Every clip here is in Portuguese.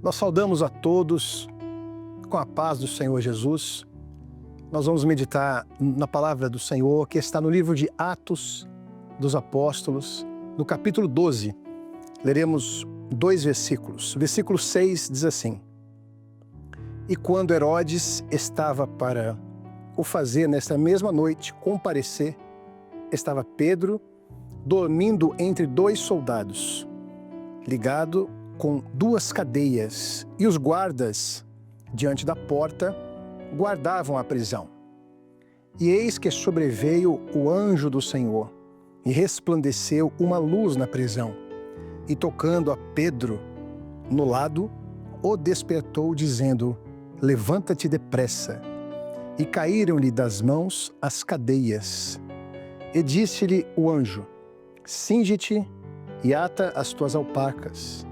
Nós saudamos a todos com a paz do Senhor Jesus. Nós vamos meditar na palavra do Senhor, que está no livro de Atos dos Apóstolos, no capítulo 12. Leremos 2 versículos. Versículo 6 diz assim: E quando Herodes estava para o fazer nesta mesma noite comparecer, estava Pedro dormindo entre 2 soldados, ligado com 2 cadeias, e os guardas diante da porta guardavam a prisão. E eis que sobreveio o anjo do Senhor, e resplandeceu uma luz na prisão, e tocando a Pedro no lado, o despertou, dizendo: Levanta-te depressa. E caíram-lhe das mãos as cadeias. E disse-lhe o anjo: Cinge-te e ata as tuas alparcas.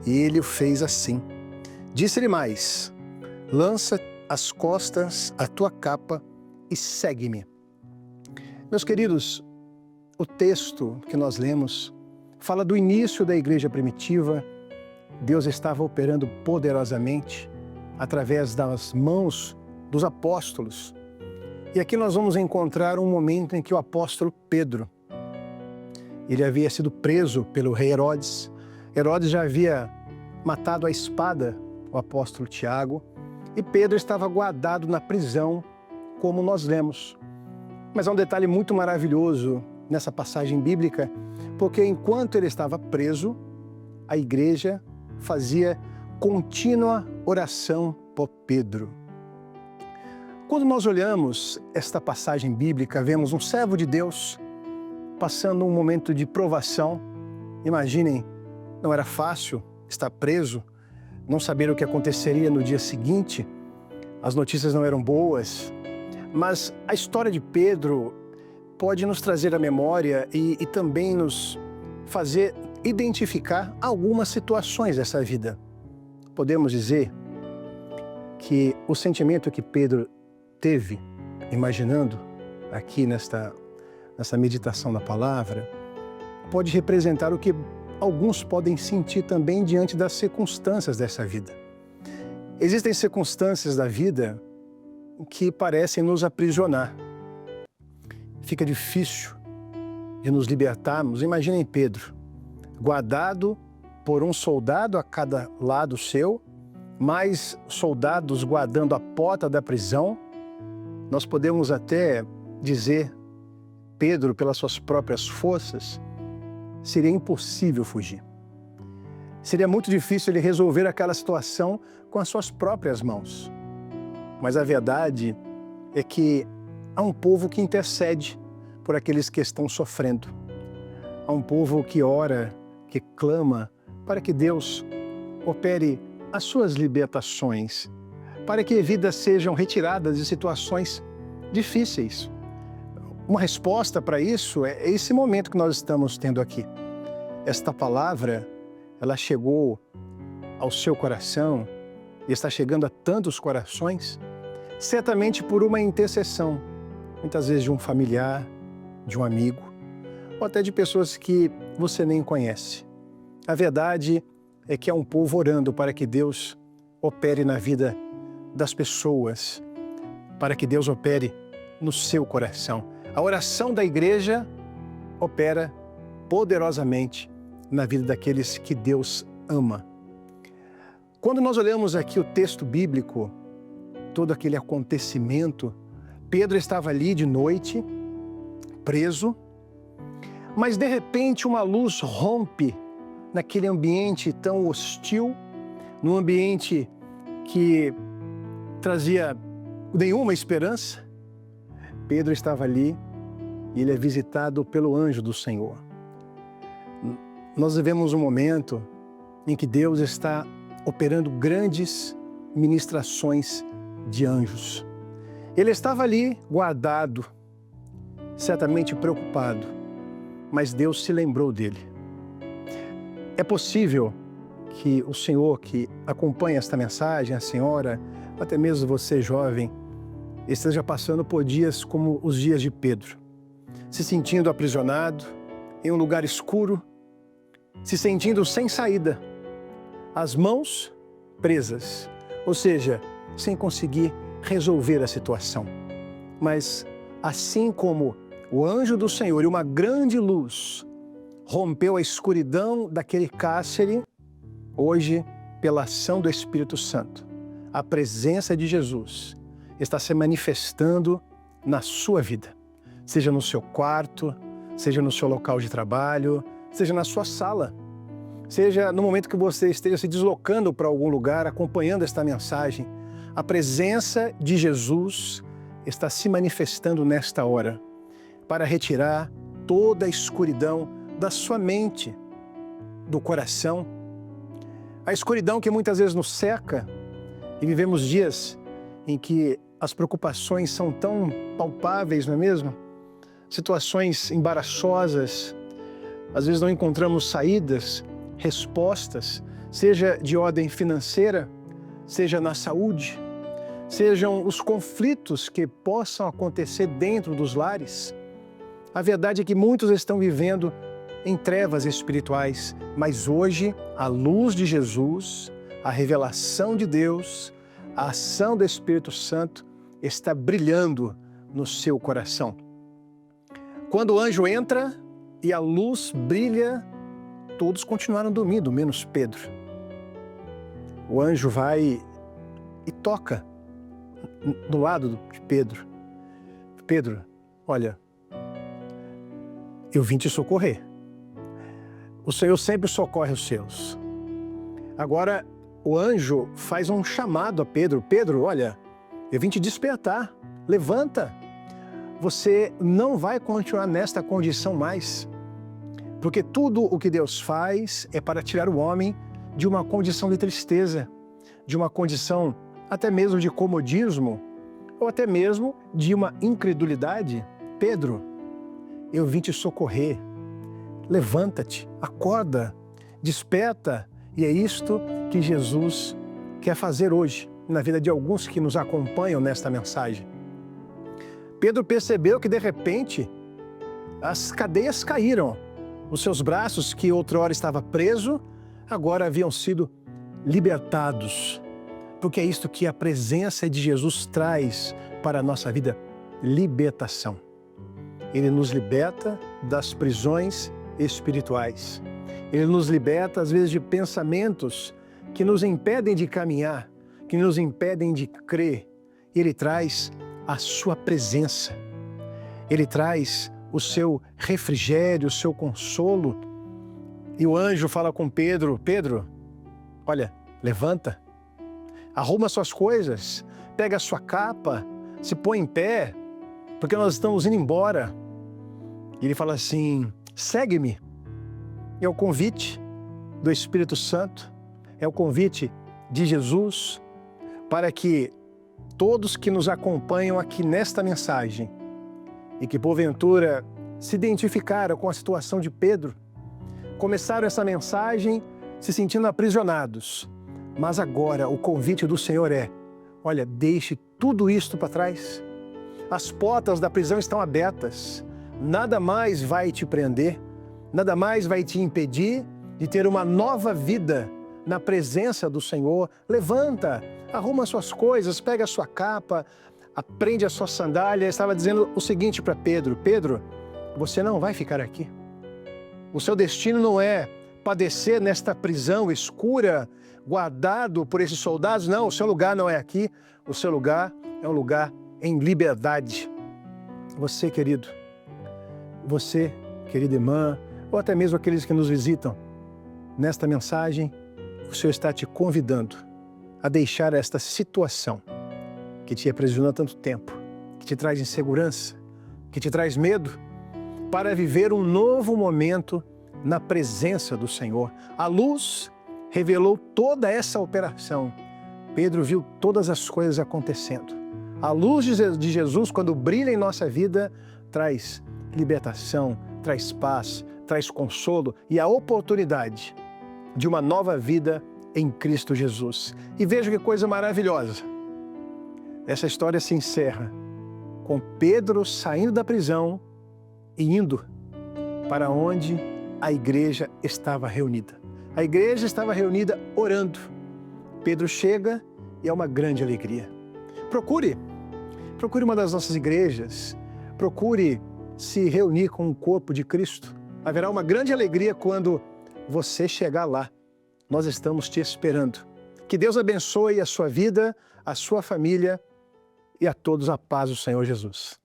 E ele o fez assim. Disse-lhe mais: Lança às costas a tua capa e segue-me. Meus queridos, o texto que nós lemos fala do início da igreja primitiva. Deus estava operando poderosamente através das mãos dos apóstolos. E aqui nós vamos encontrar um momento em que o apóstolo Pedro, ele havia sido preso pelo rei Herodes. Herodes já havia matado à espada o apóstolo Tiago, e Pedro estava guardado na prisão, como nós lemos. Mas há um detalhe muito maravilhoso nessa passagem bíblica, porque enquanto ele estava preso, a igreja fazia contínua oração por Pedro. Quando nós olhamos esta passagem bíblica, vemos um servo de Deus passando um momento de provação. Imaginem, não era fácil estar preso, não saber o que aconteceria no dia seguinte. As notícias não eram boas, mas a história de Pedro pode nos trazer à memória e também nos fazer identificar algumas situações dessa vida. Podemos dizer que o sentimento que Pedro teve, imaginando aqui nessa meditação da palavra, pode representar o que alguns podem sentir também diante das circunstâncias dessa vida. Existem circunstâncias da vida que parecem nos aprisionar. Fica difícil de nos libertarmos. Imaginem Pedro, guardado por um soldado a cada lado seu, mais soldados guardando a porta da prisão. Nós podemos até dizer, Pedro, pelas suas próprias forças, seria impossível fugir. Seria muito difícil ele resolver aquela situação com as suas próprias mãos. Mas a verdade é que há um povo que intercede por aqueles que estão sofrendo. Há um povo que ora, que clama para que Deus opere as suas libertações, para que vidas sejam retiradas de situações difíceis. Uma resposta para isso é esse momento que nós estamos tendo aqui. Esta palavra, ela chegou ao seu coração e está chegando a tantos corações, certamente por uma intercessão, muitas vezes de um familiar, de um amigo, ou até de pessoas que você nem conhece. A verdade é que é um povo orando para que Deus opere na vida das pessoas, para que Deus opere no seu coração. A oração da igreja opera poderosamente na vida daqueles que Deus ama. Quando nós olhamos aqui o texto bíblico, todo aquele acontecimento, Pedro estava ali de noite, preso, mas de repente uma luz rompe naquele ambiente tão hostil, num ambiente que trazia nenhuma esperança. Pedro estava ali e ele é visitado pelo anjo do Senhor. Nós vivemos um momento em que Deus está operando grandes ministrações de anjos. Ele estava ali guardado, certamente preocupado, mas Deus se lembrou dele. É possível que o Senhor que acompanha esta mensagem, a senhora, até mesmo você jovem, esteja passando por dias como os dias de Pedro, se sentindo aprisionado em um lugar escuro, se sentindo sem saída. As mãos presas, ou seja, sem conseguir resolver a situação. Mas assim como o anjo do Senhor e uma grande luz rompeu a escuridão daquele cárcere, hoje, pela ação do Espírito Santo, a presença de Jesus está se manifestando na sua vida, seja no seu quarto, seja no seu local de trabalho, seja na sua sala, seja no momento que você esteja se deslocando para algum lugar, acompanhando esta mensagem. A presença de Jesus está se manifestando nesta hora para retirar toda a escuridão da sua mente, do coração, a escuridão que muitas vezes nos cerca, e vivemos dias em que as preocupações são tão palpáveis, não é mesmo? Situações embaraçosas, às vezes não encontramos saídas, respostas, seja de ordem financeira, seja na saúde, sejam os conflitos que possam acontecer dentro dos lares. A verdade é que muitos estão vivendo em trevas espirituais, mas hoje a luz de Jesus, a revelação de Deus, a ação do Espírito Santo está brilhando no seu coração. Quando o anjo entra e a luz brilha, todos continuaram dormindo, menos Pedro. O anjo vai e toca do lado de Pedro. Pedro, olha, eu vim te socorrer. O Senhor sempre socorre os seus. Agora, o anjo faz um chamado a Pedro. Pedro, olha, eu vim te despertar. Levanta. Você não vai continuar nesta condição mais. Porque tudo o que Deus faz é para tirar o homem de uma condição de tristeza, de uma condição até mesmo de comodismo, ou até mesmo de uma incredulidade. Pedro, eu vim te socorrer. Levanta-te, acorda, desperta. E é isto que Jesus quer fazer hoje, na vida de alguns que nos acompanham nesta mensagem. Pedro percebeu que, de repente, as cadeias caíram. Os seus braços, que outrora estavam presos, agora haviam sido libertados. Porque é isto que a presença de Jesus traz para a nossa vida, libertação. Ele nos liberta das prisões espirituais. Ele nos liberta, às vezes, de pensamentos que nos impedem de caminhar, que nos impedem de crer. Ele traz a sua presença. Ele traz o seu refrigério, o seu consolo. E o anjo fala com Pedro, Pedro, olha, levanta, arruma suas coisas, pega a sua capa, se põe em pé, porque nós estamos indo embora. E ele fala assim, segue-me. É o convite do Espírito Santo, é o convite de Jesus para que todos que nos acompanham aqui nesta mensagem e que porventura se identificaram com a situação de Pedro, começaram essa mensagem se sentindo aprisionados, mas agora o convite do Senhor é, olha, deixe tudo isto para trás, as portas da prisão estão abertas, nada mais vai te prender, nada mais vai te impedir de ter uma nova vida na presença do Senhor. Levanta, arruma suas coisas, pega a sua capa, aprende a sua sandália. Ele estava dizendo o seguinte para Pedro, Pedro, você não vai ficar aqui. O seu destino não é padecer nesta prisão escura, guardado por esses soldados. Não, o seu lugar não é aqui. O seu lugar é um lugar em liberdade. Você, querido, você, querida irmã, ou até mesmo aqueles que nos visitam, nesta mensagem, o Senhor está te convidando a deixar esta situação que te aprisiona há tanto tempo, que te traz insegurança, que te traz medo, para viver um novo momento na presença do Senhor. A luz revelou toda essa operação. Pedro viu todas as coisas acontecendo. A luz de Jesus, quando brilha em nossa vida, traz libertação, traz paz, traz consolo e a oportunidade de uma nova vida em Cristo Jesus. E veja que coisa maravilhosa. Essa história se encerra com Pedro saindo da prisão e indo para onde a igreja estava reunida. A igreja estava reunida orando, Pedro chega e é uma grande alegria. Procure uma das nossas igrejas, procure se reunir com o corpo de Cristo. Haverá uma grande alegria quando você chegar lá. Nós estamos te esperando. Que Deus abençoe a sua vida, a sua família e a todos a paz do Senhor Jesus.